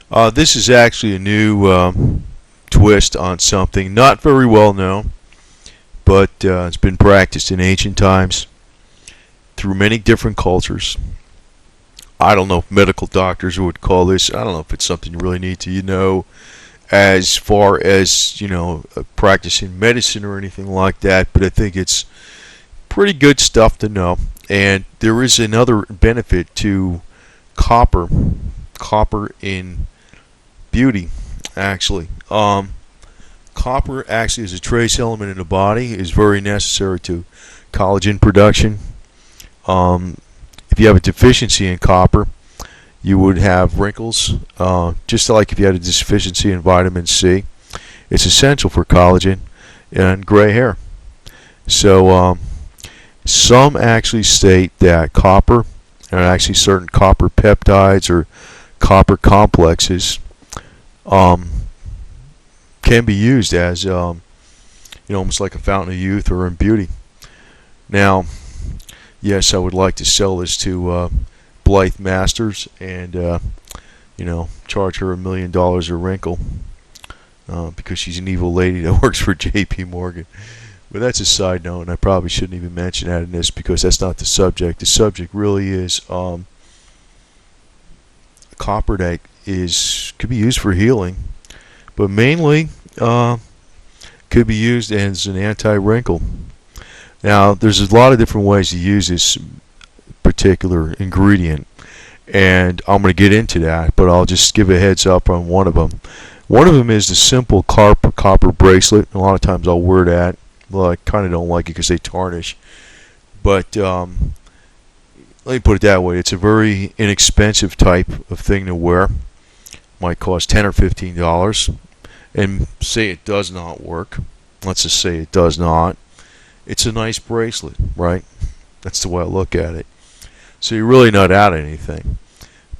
This is actually a new twist on something not very well known, but it's been practiced in ancient times through many different cultures. I don't know if medical doctors would call this. I don't know if it's something you really need to know as far as practicing medicine or anything like that. But I think it's pretty good stuff to know. And there is another benefit to copper. Copper in beauty, actually. Copper actually is a trace element in the body, is very necessary to collagen production. If you have a deficiency in copper, you would have wrinkles, just like if you had a deficiency in vitamin C. It's essential for collagen and gray hair. So some actually state that copper, and actually certain copper peptides or copper complexes, can be used as almost like a fountain of youth or in beauty. Now, yes, I would like to sell this to Blythe Masters and charge her $1 million a wrinkle because she's an evil lady that works for J.P. Morgan. But that's a side note, and I probably shouldn't even mention that in this because that's not the subject. The subject really is copper that could be used for healing, but mainly could be used as an anti-wrinkle. Now, there's a lot of different ways to use this particular ingredient, and I'm going to get into that, but I'll just give a heads up on one of them. One of them is the simple copper bracelet. A lot of times I'll wear that. Well, I kind of don't like it because they tarnish. But let me put it that way. It's a very inexpensive type of thing to wear. Might cost $10 or $15. And say it does not work. Let's just say it does not. It's a nice bracelet, right? That's the way I look at it. So you're really not out of anything.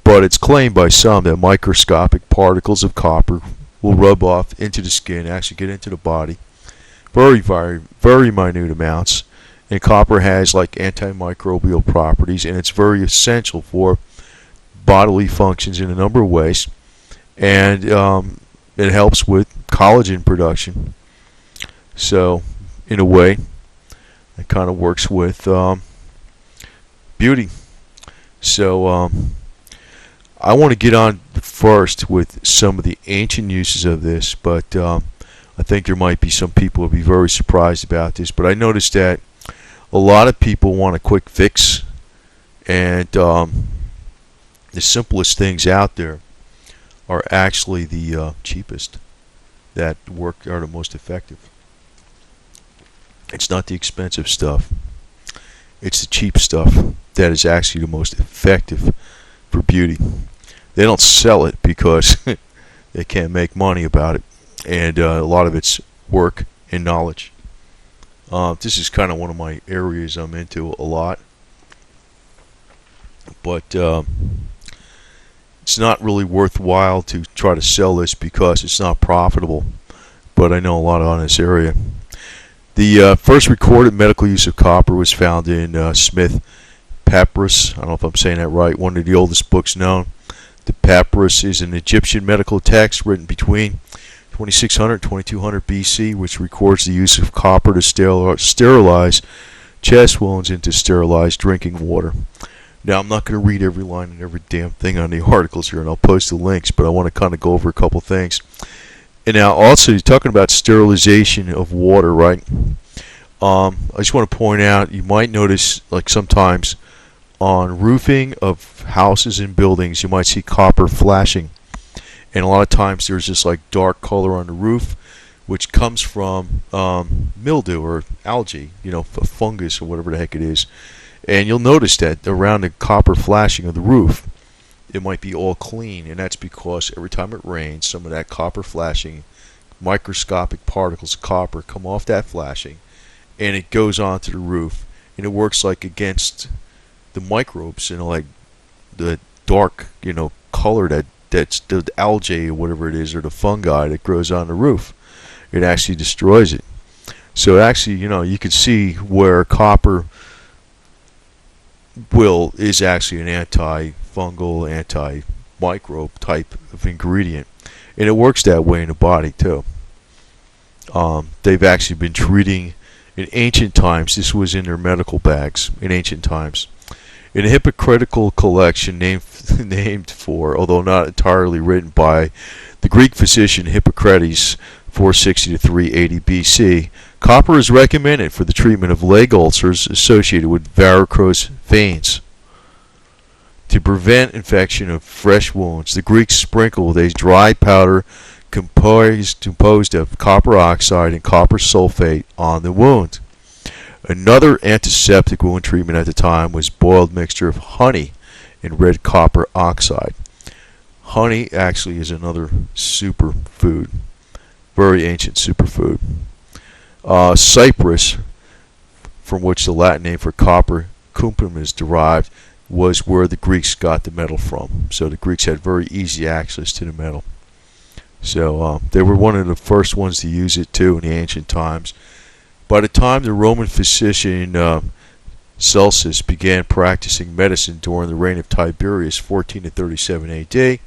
But it's claimed by some that microscopic particles of copper will rub off into the skin, actually get into the body. Very, very, very minute amounts. And copper has like antimicrobial properties, and it's very essential for bodily functions in a number of ways. And it helps with collagen production. So, in a way, it kind of works with beauty. So, I want to get on first with some of the ancient uses of this, but I think there might be some people who will be very surprised about this. But I noticed that a lot of people want a quick fix, and the simplest things out there are actually the cheapest that are the most effective. It's not the expensive stuff. It's the cheap stuff that is actually the most effective for beauty. They don't sell it because they can't make money about it, and a lot of it's work and knowledge. This is kind of one of my areas I'm into a lot, but it's not really worthwhile to try to sell this because it's not profitable, but I know a lot on this area. The first recorded medical use of copper was found in Smith Papyrus. I don't know if I'm saying that right, one of the oldest books known. The Papyrus is an Egyptian medical text written between 2600 and 2200 BC, which records the use of copper to sterilize chest wounds and to sterilize drinking water. Now, I'm not going to read every line and every damn thing on the articles here, and I'll post the links, but I want to kind of go over a couple things. And now, also, you're talking about sterilization of water, right? I just want to point out, you might notice, like sometimes on roofing of houses and buildings, you might see copper flashing. And a lot of times there's this like dark color on the roof, which comes from mildew or algae, a fungus or whatever the heck it is. And you'll notice that around the copper flashing of the roof, it might be all clean, and that's because every time it rains, some of that copper flashing, microscopic particles of copper come off that flashing, and it goes onto the roof, and it works like against the microbes, like the dark, color that's the algae or whatever it is, or the fungi that grows on the roof. It actually destroys it. So actually, you can see where copper is actually an anti-fungal, microbe type of ingredient, and it works that way in the body too. They've actually been treating in ancient times. This was in their medical bags in ancient times. In a hypocritical collection named for, although not entirely written by, the Greek physician Hippocrates, 460 to 380 BC, copper is recommended for the treatment of leg ulcers associated with varicose veins. To prevent infection of fresh wounds, the Greeks sprinkled a dry powder composed of copper oxide and copper sulfate on the wound. Another antiseptic wound treatment at the time was boiled mixture of honey and red copper oxide. Honey actually is another superfood, very ancient superfood. Cyprus, from which the Latin name for copper, cuprum, is derived, was where the Greeks got the metal from. So the Greeks had very easy access to the metal. So they were one of the first ones to use it too in the ancient times. By the time the Roman physician Celsus began practicing medicine during the reign of Tiberius, 14 to 37 AD,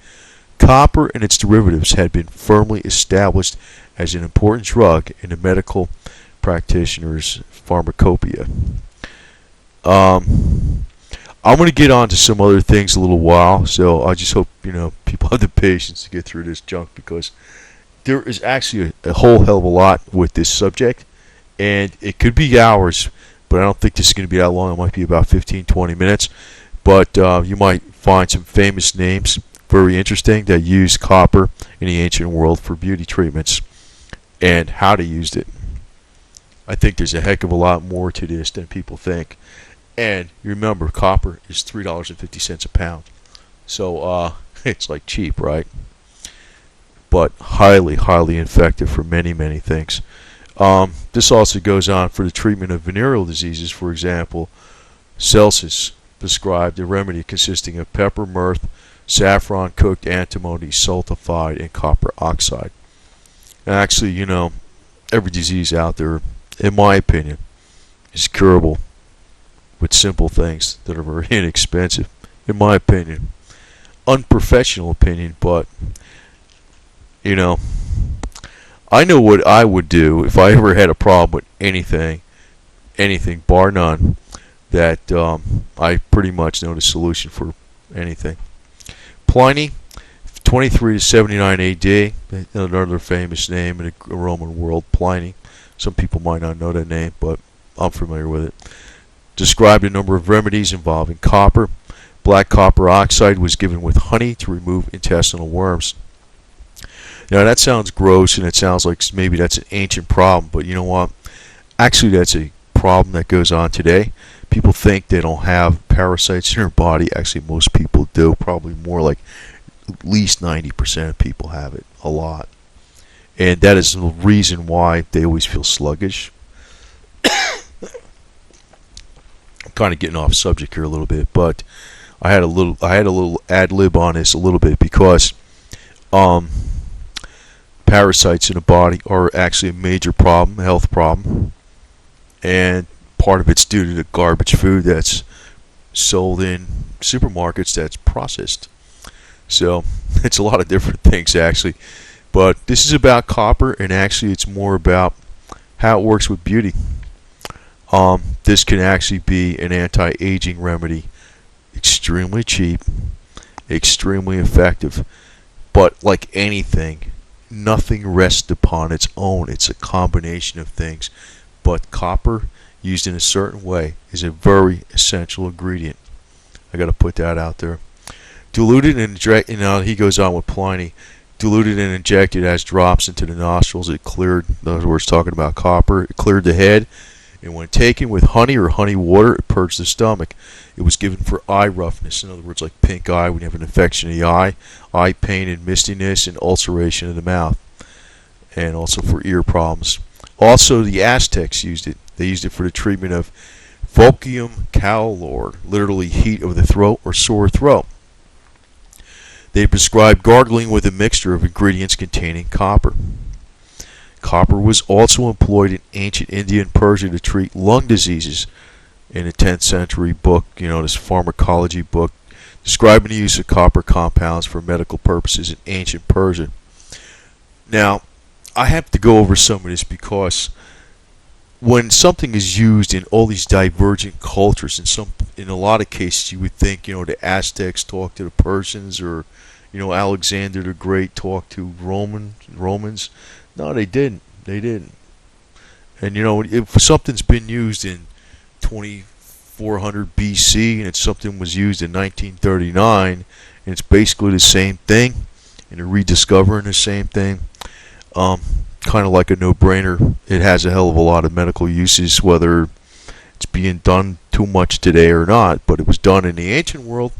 copper and its derivatives had been firmly established as an important drug in the medical practitioner's pharmacopoeia. I'm going to get on to some other things a little while, so I just hope people have the patience to get through this junk, because there is actually a whole hell of a lot with this subject, and it could be hours, but I don't think this is going to be that long. It might be about 15-20 minutes, but you might find some famous names very interesting that used copper in the ancient world for beauty treatments and how they used it. I think there's a heck of a lot more to this than people think. And remember, copper is $3.50 a pound. So it's like cheap, right? But highly, highly effective for many, many things. This also goes on for the treatment of venereal diseases. For example, Celsus prescribed a remedy consisting of pepper, myrrh, saffron, cooked antimony sulfide, and copper oxide. And actually, every disease out there, in my opinion, is curable with simple things that are very inexpensive, in my opinion. Unprofessional opinion, but I know what I would do if I ever had a problem with anything bar none, that I pretty much know the solution for anything. Pliny, 23 to 79 AD, another famous name in the Roman world, Pliny. Some people might not know that name, but I'm familiar with it. Described a number of remedies involving copper. Black copper oxide was given with honey to remove intestinal worms. Now that sounds gross, and it sounds like maybe that's an ancient problem, but you know what? Actually, that's a problem that goes on today. People think they don't have parasites in their body. Actually, most people do. Probably more like at least 90% of people have it. A lot. And that is the reason why they always feel sluggish. I'm kind of getting off subject here a little bit, but I had a little ad lib on this a little bit, because parasites in the body are actually a major problem, a health problem, and part of it's due to the garbage food that's sold in supermarkets that's processed. So it's a lot of different things actually, but this is about copper, and actually it's more about how it works with beauty. This can actually be an anti-aging remedy, extremely cheap, extremely effective, but like anything, nothing rests upon its own. It's a combination of things, but copper used in a certain way is a very essential ingredient. I got to put that out there. Diluted and injected. He goes on with Pliny. Diluted and injected as drops into the nostrils. It cleared. In other words, talking about copper, it cleared the head. And when taken with honey or honey water, it purged the stomach. It was given for eye roughness. In other words, like pink eye when you have an infection in the eye pain and mistiness, and ulceration of the mouth, and also for ear problems. Also, the Aztecs used it. They used it for the treatment of voquium calor, literally heat of the throat or sore throat. They prescribed gargling with a mixture of ingredients containing copper. Copper was also employed in ancient India and Persia to treat lung diseases. In a 10th century book, this pharmacology book describing the use of copper compounds for medical purposes in ancient Persia. Now, I have to go over some of this because when something is used in all these divergent cultures, in a lot of cases you would think, the Aztecs talked to the Persians, or Alexander the Great talked to Romans. No, they didn't. They didn't. And if something's been used in 2400 BC and something was used in 1939, and it's basically the same thing, and they're rediscovering the same thing, kind of like a no-brainer. It has a hell of a lot of medical uses, whether it's being done too much today or not, but it was done in the ancient world.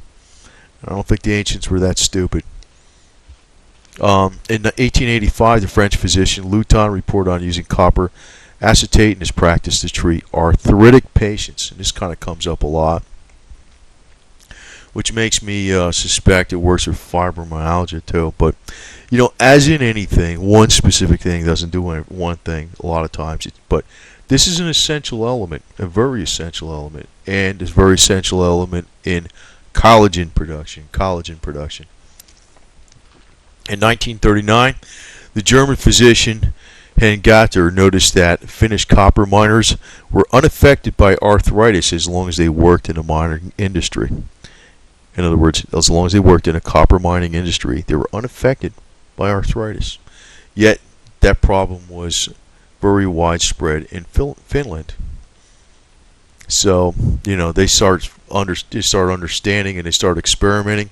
I don't think the ancients were that stupid. In 1885, the French physician Luton reported on using copper acetate in his practice to treat arthritic patients, and this kind of comes up a lot, which makes me suspect it works with fibromyalgia too. But as in anything, one specific thing doesn't do one thing a lot of times. But this is an essential element, a very essential element, and it's a very essential element in collagen production. In 1939, the German physician Hengatter noticed that Finnish copper miners were unaffected by arthritis as long as they worked in the mining industry. In other words, as long as they worked in a copper mining industry, they were unaffected by arthritis. Yet, that problem was very widespread in Finland. So, they start understanding, and they start experimenting,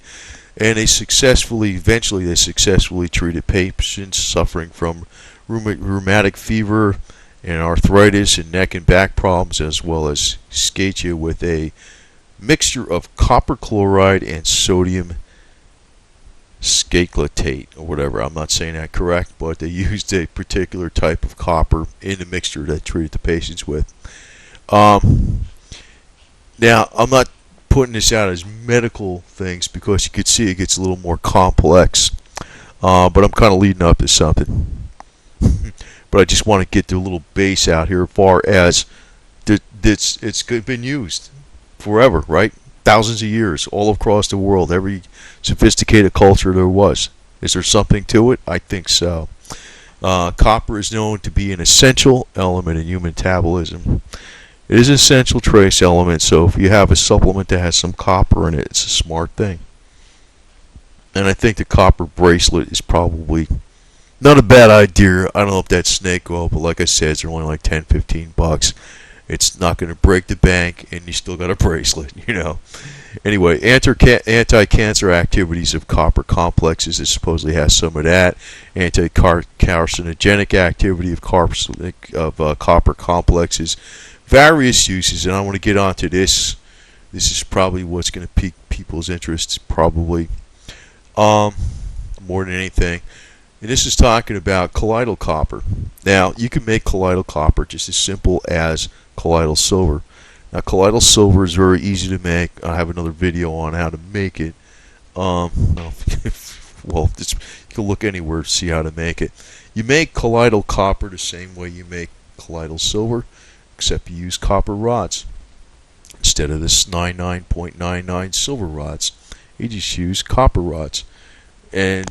and eventually they successfully treated patients suffering from rheumatic fever and arthritis and neck and back problems, as well as scatia, with a mixture of copper chloride and sodium scalatate, or whatever. I'm not saying that correct, but they used a particular type of copper in the mixture that treated the patients with. Now, I'm not putting this out as medical things because you could see it gets a little more complex, but I'm kind of leading up to something. But I just want to get the little base out here as far as it's been used forever, right? Thousands of years, all across the world, every sophisticated culture there was. Is there something to it? I think so. Copper is known to be an essential element in human metabolism. It is an essential trace element, so if you have a supplement that has some copper in it, it's a smart thing. And I think the copper bracelet is probably not a bad idea. I don't know if that's snake oil, but like I said, it's only like $10-15. It's not going to break the bank, and you still got a bracelet, Anyway, anti-cancer activities of copper complexes, it supposedly has some of that. Anti-carcinogenic activity of copper complexes. Various uses, and I want to get onto this. This is probably what's going to pique people's interest, probably more than anything. And this is talking about colloidal copper. Now, you can make colloidal copper just as simple as colloidal silver. Now, colloidal silver is very easy to make. I have another video on how to make it. Well, you can look anywhere to see how to make it. You make colloidal copper the same way you make colloidal silver, except you use copper rods instead of this 99.99 silver rods. You just use copper rods. And,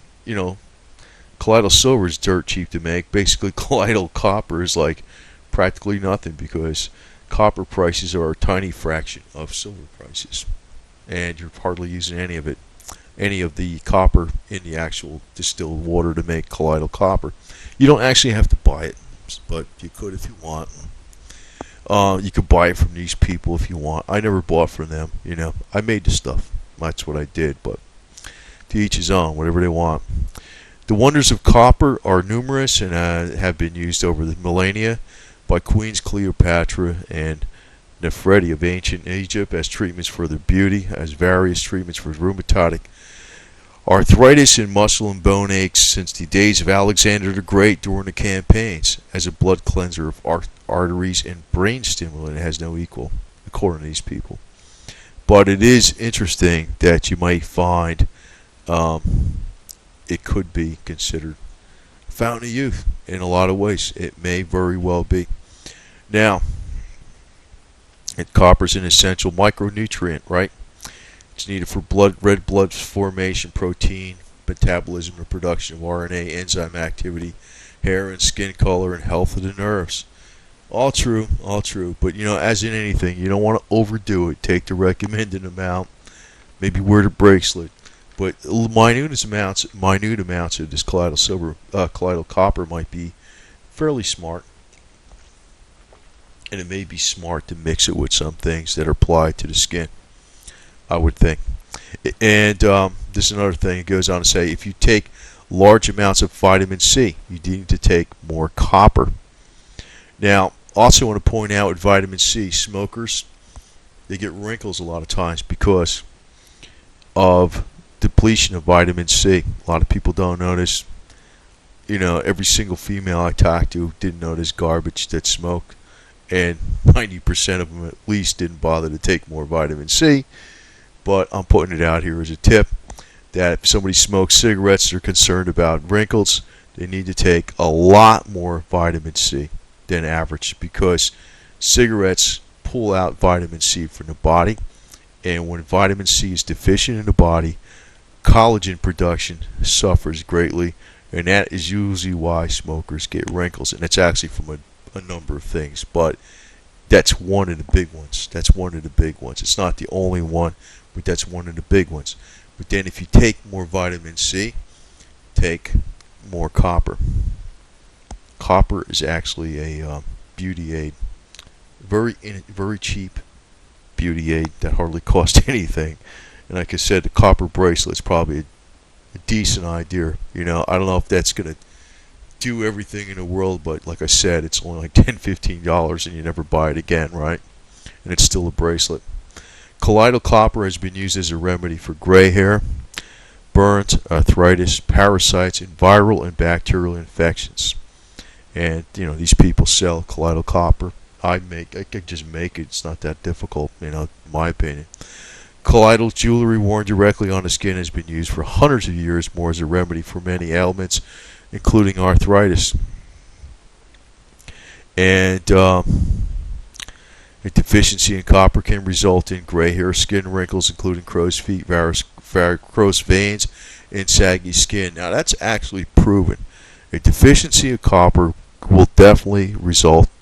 colloidal silver is dirt cheap to make. Basically, colloidal copper is like practically nothing because copper prices are a tiny fraction of silver prices. And you're hardly using any of the copper in the actual distilled water to make colloidal copper. You don't actually have to buy it, but you could if you want. You could buy it from these people if you want. I never bought from them, I made the stuff. That's what I did, but to each his own, whatever they want. The wonders of copper are numerous and have been used over the millennia by Queens Cleopatra and Nefertiti of ancient Egypt as treatments for their beauty, as various treatments for rheumatic arthritis and muscle and bone aches since the days of Alexander the Great during the campaigns, as a blood cleanser of arteries and brain stimulant. It has no equal, according to these people. But it is interesting that you might find it could be considered a fountain of youth in a lot of ways. It may very well be. Now, copper is an essential micronutrient, right? It's needed for red blood formation, protein metabolism, and production of RNA, enzyme activity, hair and skin color, and health of the nerves. All true, all true. But as in anything, you don't want to overdo it. Take the recommended amount. Maybe wear the bracelet. But minute amounts of this colloidal copper might be fairly smart. And it may be smart to mix it with some things that are applied to the skin, I would think. And this is another thing. It goes on to say, if you take large amounts of vitamin C, you need to take more copper. Now, also want to point out with vitamin C, smokers, they get wrinkles a lot of times because of depletion of vitamin C. A lot of people don't notice. Every single female I talked to didn't notice garbage that smoked, and 90% of them at least didn't bother to take more vitamin C. But I'm putting it out here as a tip that if somebody smokes cigarettes, they're concerned about wrinkles, they need to take a lot more vitamin C than average, because cigarettes pull out vitamin C from the body, and when vitamin C is deficient in the body, collagen production suffers greatly, and that is usually why smokers get wrinkles. And it's actually from a number of things, but that's one of the big ones. It's not the only one, but that's one of the big ones. But then if you take more vitamin C, take more copper. Copper is actually a beauty aid, very cheap beauty aid that hardly costs anything. And like I said, the copper bracelet is probably a decent idea. I don't know if that's going to do everything in the world, but like I said, it's only like $10-15 and you never buy it again, right? And it's still a bracelet. Colloidal copper has been used as a remedy for gray hair, burns, arthritis, parasites, and viral and bacterial infections. And these people sell colloidal copper. I could just make it. It's not that difficult, in my opinion. Colloidal jewelry worn directly on the skin has been used for hundreds of years more as a remedy for many ailments, including arthritis. And a deficiency in copper can result in gray hair, skin wrinkles, including crow's feet, varicose veins, and saggy skin. Now, that's actually proven. A deficiency of copper will definitely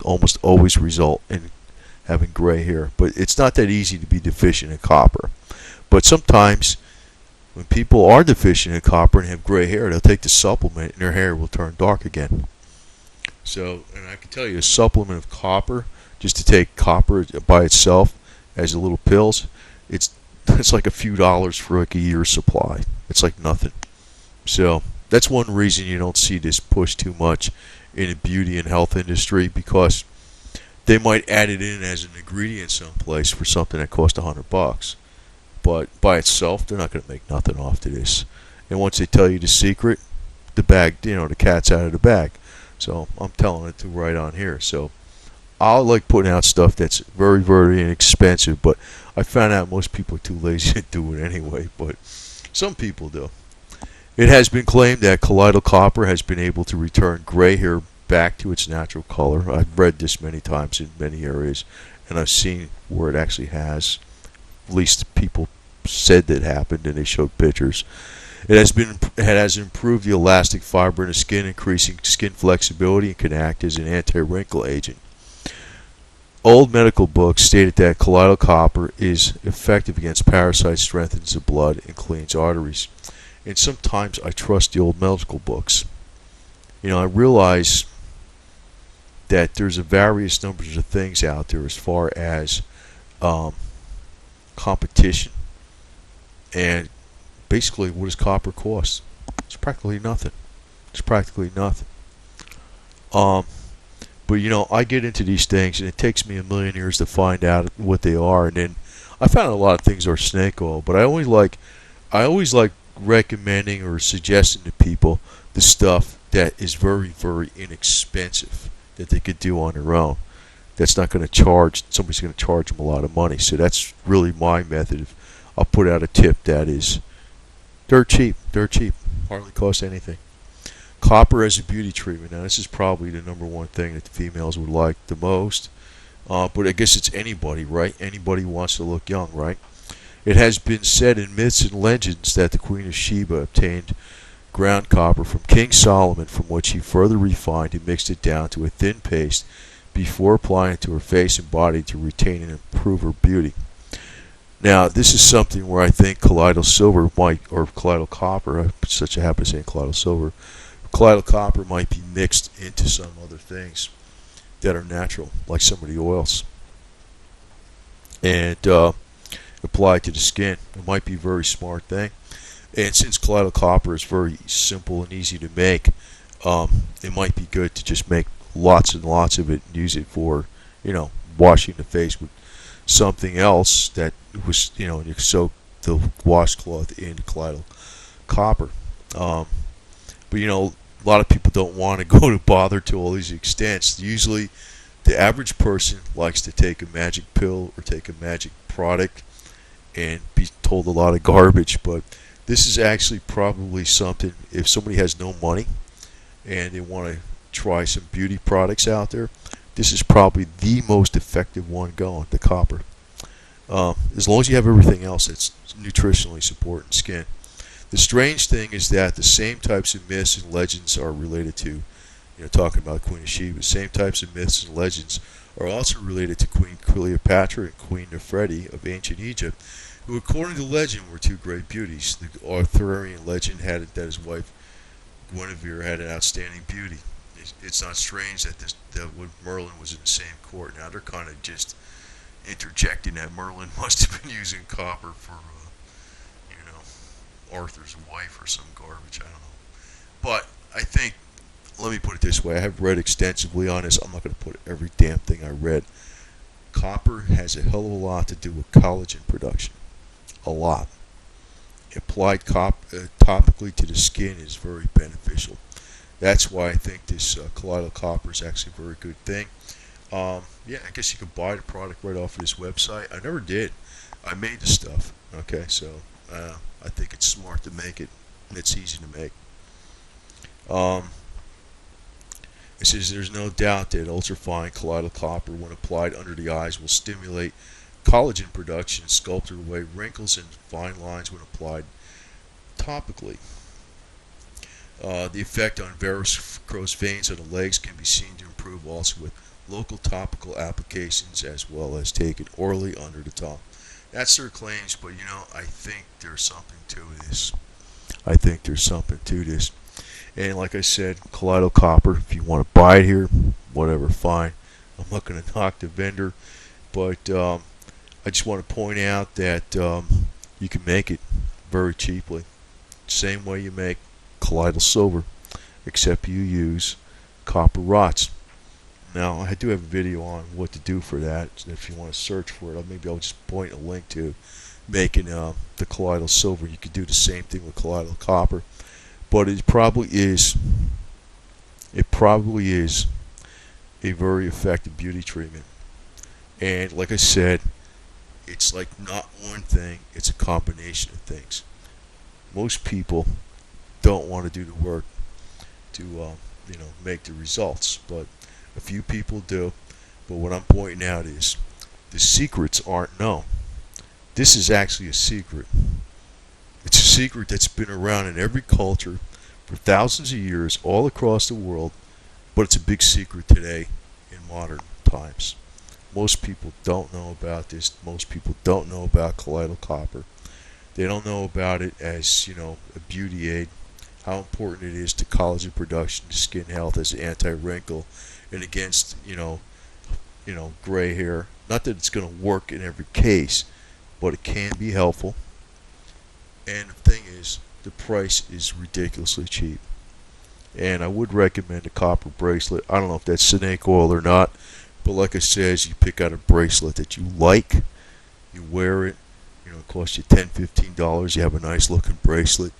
almost always result in having gray hair. But it's not that easy to be deficient in copper. But sometimes when people are deficient in copper and have gray hair, they'll take the supplement and their hair will turn dark again. So, and I can tell you, a supplement of copper, just to take copper by itself as a little pills, it's like a few dollars for like a year's supply. It's like nothing. So that's one reason you don't see this push too much in the beauty and health industry, because they might add it in as an ingredient someplace for something that costs $100. But by itself, they're not going to make nothing off to this. And once they tell you the secret, the cat's out of the bag. So I'm telling it to right on here. So I like putting out stuff that's very, very inexpensive, but I found out most people are too lazy to do it anyway. But some people do. It has been claimed that colloidal copper has been able to return gray hair back to its natural color. I've read this many times in many areas, and I've seen where it actually has. At least people said that happened, and they showed pictures. It has improved the elastic fiber in the skin, increasing skin flexibility, and can act as an anti-wrinkle agent. Old medical books stated that colloidal copper is effective against parasites, strengthens the blood, and cleans arteries. And sometimes I trust the old medical books. I realize that there's a various numbers of things out there as far as competition. And basically, what does copper cost? It's practically nothing. But I get into these things, and it takes me a million years to find out what they are. And then I found a lot of things are snake oil, but I always like recommending or suggesting to people the stuff that is very, very inexpensive that they could do on their own. That's not going to somebody's going to charge them a lot of money. So that's really my method. I'll put out a tip that is dirt cheap, hardly costs anything. Copper as a beauty treatment. Now, this is probably the number one thing that the females would like the most. But I guess it's anybody, right? Anybody wants to look young, right? It has been said in myths and legends that the Queen of Sheba obtained ground copper from King Solomon, from which he further refined and mixed it down to a thin paste before applying it to her face and body to retain and improve her beauty. Now, this is something where I think colloidal silver might, or colloidal copper, such a happen to say colloidal silver, colloidal copper might be mixed into some other things that are natural, like some of the oils, and applied to the skin. It might be a very smart thing. And since colloidal copper is very simple and easy to make, it might be good to just make lots and lots of it and use it for, washing the face with something else that was, and you soak the washcloth in colloidal copper. But a lot of people don't want to go to bother to all these extents. Usually, the average person likes to take a magic pill or take a magic product and be told a lot of garbage. But this is actually probably something, if somebody has no money and they want to try some beauty products out there, this is probably the most effective one going, the copper. As long as you have everything else that's nutritionally supporting skin. The strange thing is that the same types of myths and legends are related to, talking about Queen of Sheba, the same types of myths and legends are also related to Queen Cleopatra and Queen Nefertiti of ancient Egypt, who, according to legend, were two great beauties. The Arthurian legend had it that his wife Guinevere had an outstanding beauty. It's not strange that when Merlin was in the same court. Now they're kind of just interjecting that Merlin must have been using copper for, Arthur's wife or some garbage. I don't know. But I think, let me put it this way, I have read extensively on this. I'm not going to put every damn thing I read. Copper has a hell of a lot to do with collagen production. A lot. Applied topically to the skin is very beneficial. That's why I think this colloidal copper is actually a very good thing. Yeah, I guess you can buy the product right off of this website. I never did. I made the stuff. Okay, so I think it's smart to make it. It's easy to make. It says there's no doubt that ultrafine colloidal copper, when applied under the eyes, will stimulate collagen production, sculpt away wrinkles and fine lines when applied topically. The effect on varicose veins on the legs can be seen to improve also with local topical applications as well as taken orally under the tongue. That's their claims, but I think there's something to this. And like I said, colloidal copper, if you want to buy it here, whatever, fine. I'm not going to knock the vendor, but I just want to point out that you can make it very cheaply. Same way you make colloidal silver, except you use copper rods. Now, I do have a video on what to do for that. If you want to search for it, maybe I'll just point a link to making the colloidal silver. You could do the same thing with colloidal copper, but it probably is a very effective beauty treatment. And like I said, it's like not one thing, it's a combination of things. Most people don't want to do the work to make the results, but a few people do. But what I'm pointing out is the secrets aren't known. This is actually a secret. It's a secret that's been around in every culture for thousands of years all across the world, but it's a big secret today in modern times. Most people don't know about this. Most people don't know about colloidal copper. They don't know about it as, a beauty aid, how important it is to collagen production, to skin health as an anti-wrinkle, and against, gray hair. Not that it's going to work in every case, but it can be helpful. And the thing is, the price is ridiculously cheap. And I would recommend a copper bracelet. I don't know if that's snake oil or not, but like I said, you pick out a bracelet that you like, you wear it, it costs you $10, $15, you have a nice looking bracelet.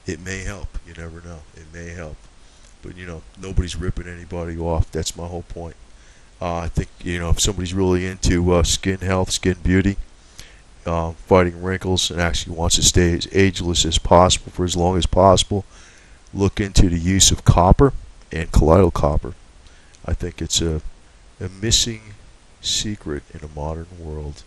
It may help, you never know, it may help. But nobody's ripping anybody off. That's my whole point. I think, if somebody's really into skin health, skin beauty, fighting wrinkles, and actually wants to stay as ageless as possible for as long as possible, look into the use of copper and colloidal copper. I think it's a missing secret in a modern world.